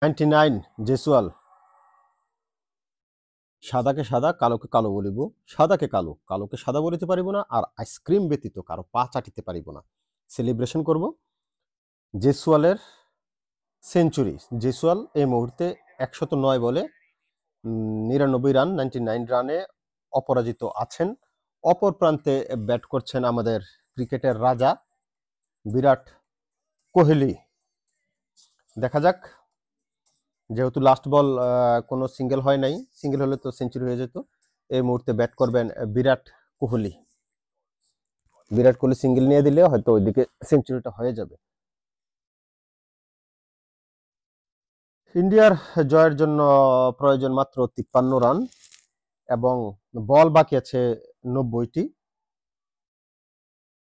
99 জেসুয়াল। সাদাকে সাদা কালোকে কালো বলিব, সাদাকে কালো কালোকে সাদা বলিতে পারিব না, আর আইসক্রিম ব্যতীত কারো পা চাটিতে পারিব না। সেলিব্রেশন করব জেসুয়ালের সেঞ্চুরি। জেসুয়াল এই মুহূর্তে 109 বলে 99 রান, 99 রানে অপরাজিত আছেন। অপর প্রান্তে ব্যাট করছেন আমাদের ক্রিকেটের রাজা বিরাট কোহলি। দেখা যাক, যেহেতু লাস্ট বল কোনো সিঙ্গেল হয় নাই, সিঙ্গেল হলে তো সেঞ্চুরি হয়ে যেত। এই মুহূর্তে ব্যাট করবেন বিরাট কোহলি। বিরাট কোহলি সিঙ্গেল নিয়ে দিলে হয়তো ওইদিকে সেঞ্চুরিটা হয়ে যাবে। ইন্ডিয়ার জয়ের জন্য প্রয়োজন মাত্র 53 রান এবং বল বাকি আছে 90টি।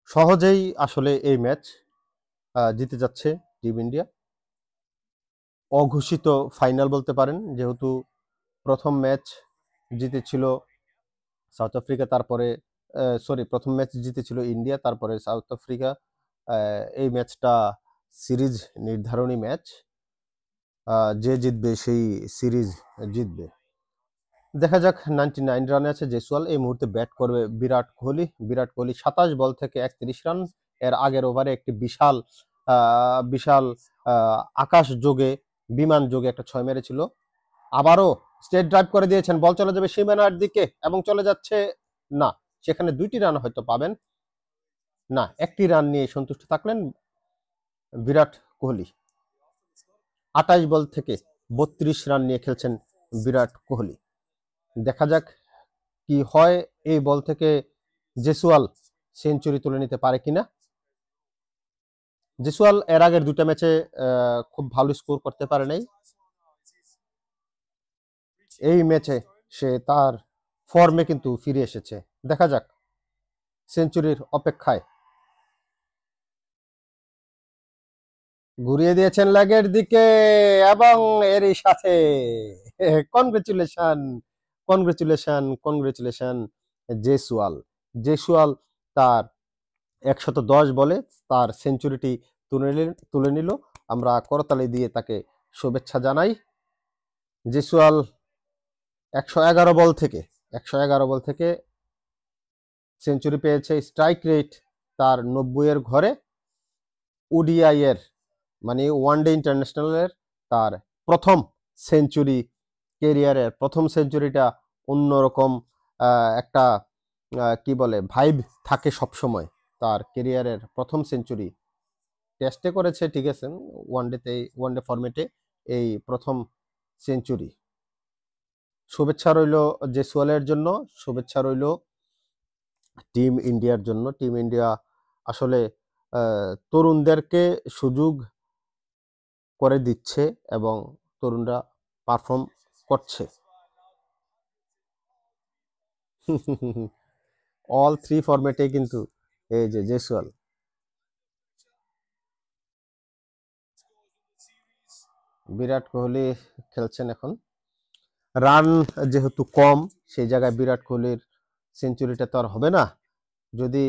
সহজেই আসলে এই ম্যাচ জিতে যাচ্ছে টিম ইন্ডিয়া। অঘোষিত ফাইনাল বলতে পারেন, যেহেতু প্রথম ম্যাচ জিতেছিল সাউথ আফ্রিকা, তারপরে প্রথম ম্যাচ জিতেছিল ইন্ডিয়া, তারপরে সাউথ আফ্রিকা। এই ম্যাচটা সিরিজ নির্ধারণী ম্যাচ, যে জিতবে সেই সিরিজ জিতবে। দেখা যাক, 99 রানে আছে জেসওয়াল। এই মুহূর্তে ব্যাট করবে বিরাট কোহলি। বিরাট কোহলি 27 বল থেকে 31 রান। এর আগের ওভারে একটি বিশাল বিশাল আকাশ যোগে, বিমান যোগে একটা 6 মেরেছিল। আবারও স্টেট ড্রাইভ করে দিয়েছেন, বল চলে যাবে সীমানার দিকে এবং চলে যাচ্ছে না, সেখানে 2টি রান হয়তো পাবেন না, 1টি রান নিয়ে সন্তুষ্ট থাকলেন বিরাট কোহলি। 28 বল থেকে 32 রান নিয়ে খেলছেন বিরাট কোহলি। দেখা যাক কি হয়, এই বল থেকে জেসওয়াল সেঞ্চুরি তুলে নিতে পারে কিনা। জেসওয়াল এর আগের 2টা ম্যাচে খুব ভালো স্কোর করতে পারে নাই। এই ম্যাচে সে তার ফর্মে কিন্তু ফিরে এসেছে। দেখা যাক, সেঞ্চুরির অপেক্ষায়। ঘুরিয়ে দিয়েছেন লেগের দিকে এবং এরই সাথে congratulation congratulation congratulation Jaiswal. Jaiswal তার 110 বলে তার সেঞ্চুরিটি তুলে নিল। আমরা করতালি দিয়ে তাকে শুভেচ্ছা জানাই। জেসওয়াল 111 বল থেকে সেঞ্চুরি পেয়েছে। স্ট্রাইক রেট তার 90-এর ঘরে। ওডিআই এর মানে ওয়ানডে ইন্টারন্যাশনালের তার প্রথম সেঞ্চুরি, কেরিয়ারের প্রথম সেঞ্চুরিটা অন্যরকম একটা কি বলে ভাইব থাকে সবসময়। তার কেরিয়ারের প্রথম সেঞ্চুরি, টেস্টে করেছে ঠিক আছে, ওয়ানডে ফরম্যাটে এই প্রথম সেঞ্চুরি। শুভেচ্ছা রইল জেসওয়ালের জন্য, শুভেচ্ছা রইল টিম ইন্ডিয়ার জন্য। টিম ইন্ডিয়া আসলে তরুণদেরকে সুযোগ করে দিচ্ছে এবং তরুণরা পারফর্ম করছে। অল 3 ফরম্যাটে কিন্তু এই যে জেসওয়াল। বিরাট কোহলি খেলছেন এখন। রান যেহেতু কম, সেই জায়গায় বিরাট কোহলির সেঞ্চুরিটা তো আর হবে না। যদি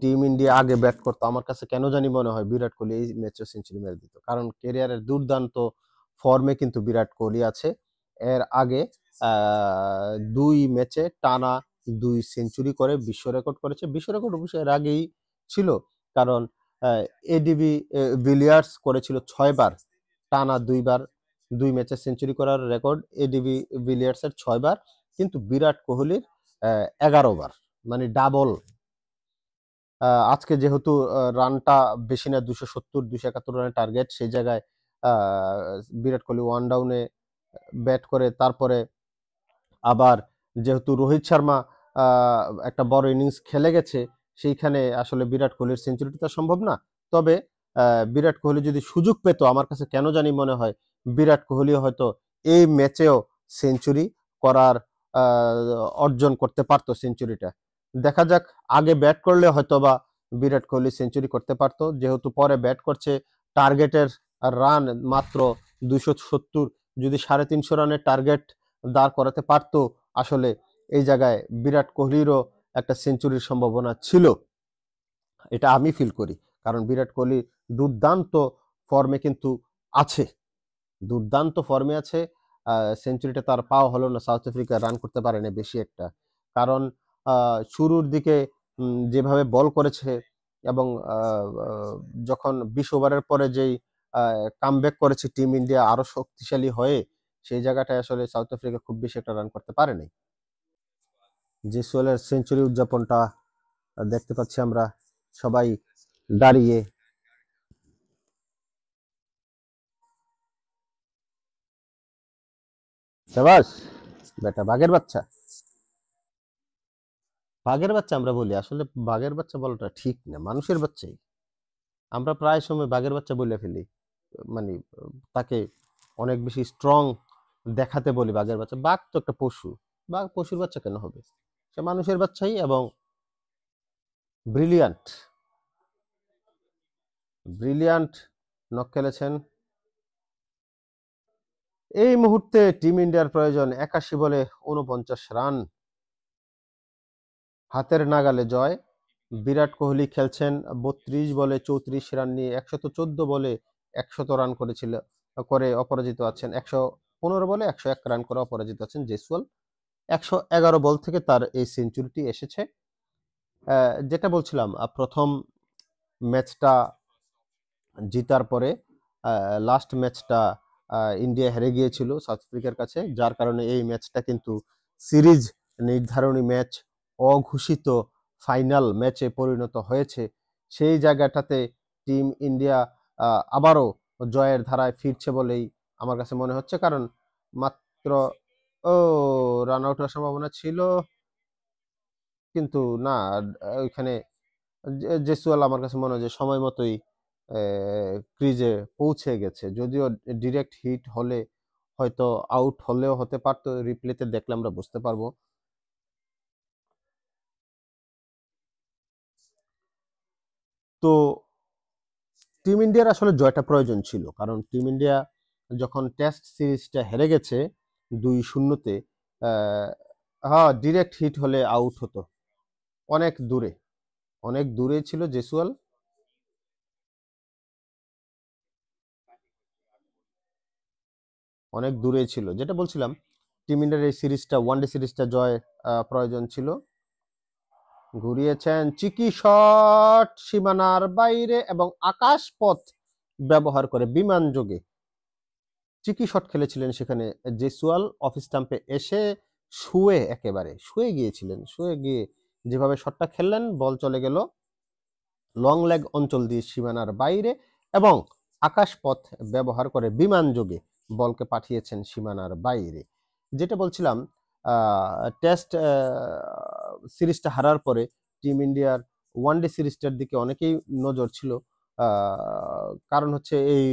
টিম ইন্ডিয়া আগে ব্যাট করতো, আমার কাছে কেন জানি মনে হয় বিরাট কোহলি এই ম্যাচে সেঞ্চুরি মেরে দিত, কারণ কেরিয়ারের দুর্দান্ত ফর্মে কিন্তু বিরাট কোহলি আছে। এর আগে 2 ম্যাচে টানা 2 সেঞ্চুরি করে বিশ্ব রেকর্ড করেছে। বিশ্ব রেকর্ড অবশ্য এর আগেই ছিল, কারণ এডিবি ভিলিয়ার্স করেছিল 6 বার টানা 2 ম্যাচে সেঞ্চুরি করার রেকর্ড এডিবি ভিলিয়ার্সের 6 বার, কিন্তু বিরাট কোহলির 11 বার, মানে ডাবল। আজকে যেহেতু রানটা বেশি না, 270-271 রানের টার্গেট, সেই জায়গায় বিরাট কোহলি ওয়ান ডাউনে ব্যাট করে, তারপরে আবার যেহেতু রোহিত শর্মা একটা বড় ইনিংস খেলে গেছে, সেইখানে আসলে বিরাট কোহলির সেঞ্চুরিটা সম্ভব না। তবে বিরাট কোহলি যদি সুযোগ পেত, আমার কাছে কেন জানি মনে হয় বিরাট কোহলি হয়তো এই ম্যাচেও সেঞ্চুরি করার অর্জন করতে পারতো সেঞ্চুরিটা। দেখা যাক, আগে ব্যাট করলে হয়তোবা বিরাট কোহলি সেঞ্চুরি করতে পারতো, যেহেতু পরে ব্যাট করছে। টার্গেটের রান মাত্র 270, যদি 350 রানের টার্গেট দাঁড় করাতে পারতো, আসলে এই জায়গায় বিরাট কোহলিরও একটা সেঞ্চুরির সম্ভাবনা ছিল, এটা আমি ফিল করি। কারণ বিরাট কোহলি দুর্দান্ত ফর্মে কিন্তু আছে। দুর্দান্ত ফর্মে আছে। সেঞ্চুরিটা তার পাওয়া হলো না, সাউথ আফ্রিকা রান করতে পারেনি বেশি একটা। কারণ শুরুর দিকে যেভাবে বল করেছে এবং যখন ২০ ওভারের পরে যেই কামব্যাক করেছে টিম ইন্ডিয়া আরো শক্তিশালী হয়ে, সেই জায়গাটায় আসলে সাউথ আফ্রিকা খুব বেশি একটা রান করতে পারেনি। জেসওয়ালের সেঞ্চুরি উদযাপনটা দেখতে পাচ্ছি আমরা সবাই দাঁড়িয়ে। শাবাশ বেটা, বাঘের বাচ্চা। বাঘের বাচ্চা আমরা বলি, আসলে বাঘের বাচ্চা বলাটা ঠিক না, মানুষের বাচ্চাই। আমরা প্রায় সময় বাঘের বাচ্চা বলে ফেলি, মানে তাকে অনেক বেশি স্ট্রং দেখাতে বলি বাঘের বাচ্চা। বাঘ তো একটা পশু, বাঘ পশুর বাচ্চা কেন হবে? সে মানুষের বাচ্চাই এবং ব্রিলিয়ান্ট, ব্রিলিয়ান্ট নক খেলেছেন। এই মুহূর্তে টিম ইন্ডিয়ার প্রয়োজন 81 বলে 49 রান, হাতের নাগালে জয়। বিরাট কোহলি খেলছেন 32 বলে 34 রান নিয়ে, 114 বলে 100 রান করে অপরাজিত আছেন। 115 বলে 101 রান করে অপরাজিত আছেন জেসওয়াল। 111 বল থেকে তার এই সেঞ্চুরিটি এসেছে। যেটা বলছিলাম, প্রথম ম্যাচটা জিতার পরে লাস্ট ম্যাচটা ইন্ডিয়া হেরে গিয়েছিল সাউথ আফ্রিকার কাছে, যার কারণে এই ম্যাচটা কিন্তু সিরিজ নির্ধারণী ম্যাচ, অঘোষিত ফাইনাল ম্যাচে পরিণত হয়েছে। সেই জায়গাটাতে টিম ইন্ডিয়া আবারও জয়ের ধারায় ফিরছে বলেই আমার কাছে মনে হচ্ছে। কারণ মাত্র ও রান আউট হওয়ার সম্ভাবনা ছিল, কিন্তু না, ওইখানে জেসওয়াল আমার কাছে মনে হয় যে সময় মতোই ক্রিজে পৌঁছে গেছে। যদিও ডিরেক্ট হিট হলে হয়তো আউট হলেও হতে পারতো, রিপ্লেতে দেখলে আমরা বুঝতে পারবো। তো টিম ইন্ডিয়ার আসলে জয়টা প্রয়োজন ছিল, কারণ টিম ইন্ডিয়া যখন টেস্ট সিরিজটা হেরে গেছে 2-0-তে, হ্যাঁ ডিরেক্ট হিট হলে আউট হতো। অনেক দূরে, অনেক দূরে ছিল জেসওয়াল। অনেক দূরে ছিল, যেটা বলছিলাম টিম ইন্ডিয়ার এই সিরিজটা, ওয়ানডে সিরিজটা জয় প্রয়োজন ছিল। ঘুরিয়েছেন চিকি শট সীমানার বাইরে এবং আকাশ পথ ব্যবহার করে বিমান যোগে চিকি শট খেলেছিলেন সেখানে জেসওয়াল। অফ স্টাম্পে এসে একেবারে শুয়ে গিয়েছিলেন, শুয়ে গিয়ে যেভাবে শটটা খেললেন, বল চলে গেল লং লেগ অঞ্চল দিয়ে সীমানার বাইরে এবং আকাশ পথ ব্যবহার করে বিমান যোগে বলকে পাঠিয়েছেন সীমানার বাইরে। যেটা বলছিলাম, টেস্ট সিরিজটা হারার পরে টিম ইন্ডিয়ার ওয়ানডে সিরিজটার দিকে অনেকেই নজর ছিল। কারণ হচ্ছে এই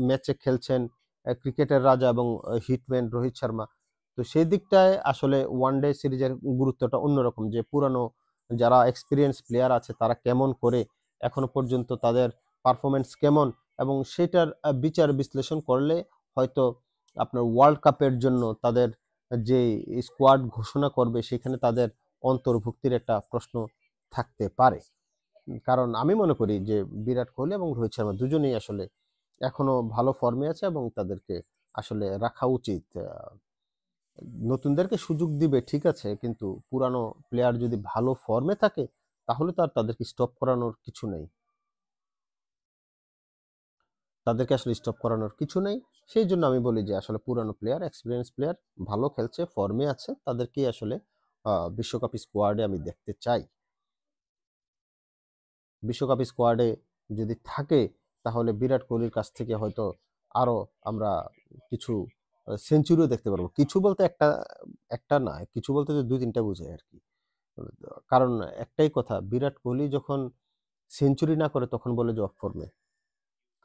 ম্যাচে খেলছেন ক্রিকেটের রাজা এবং হিটম্যান রোহিত শর্মা। তো সেই দিকটায় আসলে ওয়ানডে সিরিজের গুরুত্বটা অন্যরকম, যে পুরানো যারা এক্সপিরিয়েন্স প্লেয়ার আছে তারা কেমন করে এখনো পর্যন্ত, তাদের পারফরমেন্স কেমন, এবং সেটার বিচার বিশ্লেষণ করলে হয়তো আপনার ওয়ার্ল্ড কাপের জন্য তাদের যে স্কোয়াড ঘোষণা করবে সেখানে তাদের অন্তর্ভুক্তির একটা প্রশ্ন থাকতে পারে। কারণ আমি মনে করি যে বিরাট কোহলি এবং রোহিত শর্মা দুজনেই আসলে এখনো ভালো ফর্মে আছে এবং তাদেরকে আসলে রাখা উচিত। নতুনদেরকে সুযোগ দিবে ঠিক আছে, কিন্তু পুরানো প্লেয়ার যদি ভালো ফর্মে থাকে তাহলে তো আর তাদেরকে স্টপ করানোর কিছু নেই, তাদেরকে আসলে স্টপ করানোর কিছু নেই। সেই জন্য আমি বলি যে আসলে পুরানো প্লেয়ার, এক্সপিরিয়েন্স প্লেয়ার, ভালো খেলছে, ফর্মে আছে, তাদেরকেই আসলে বিশ্বকাপ স্কোয়াডে আমি দেখতে চাই। বিশ্বকাপ স্কোয়াডে যদি থাকে তাহলে বিরাট কোহলির কাছ থেকে হয়তো আরো আমরা কিছু সেঞ্চুরিও দেখতে পারবো। কিছু বলতে একটা, একটা না, কিছু বলতে যে 2-3টা বোঝায় আর কি। কারণ একটাই কথা, বিরাট কোহলি যখন সেঞ্চুরি না করে তখন বলে যে অফ ফর্মে,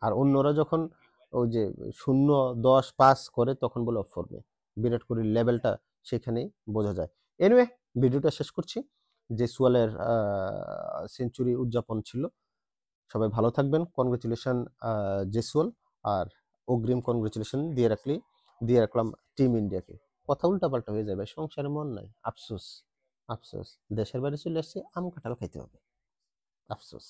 আর অন্যরা যখন ওই যে 0-10-5 করে তখন বলে অফ ফর্মে। বিরাট কোহলির লেভেলটা সেখানেই বোঝা যায়। এনিওয়ে, ভিডিওটা শেষ করছি। জেসওয়ালের সেঞ্চুরি উদযাপন ছিল। সবাই ভালো থাকবেন। কনগ্রেচুলেশন জেসওয়াল, আর অগ্রিম কনগ্রেচুলেশন দিয়ে রাখলাম টিম ইন্ডিয়াকে। কথা উল্টাপাল্টা হয়ে যাবে, সংসারে মন নাই, আফসোস, আফসোস। দেশের বাইরে চলে আসছি, আম কাঁঠাল খাইতে হবে, আফসোস।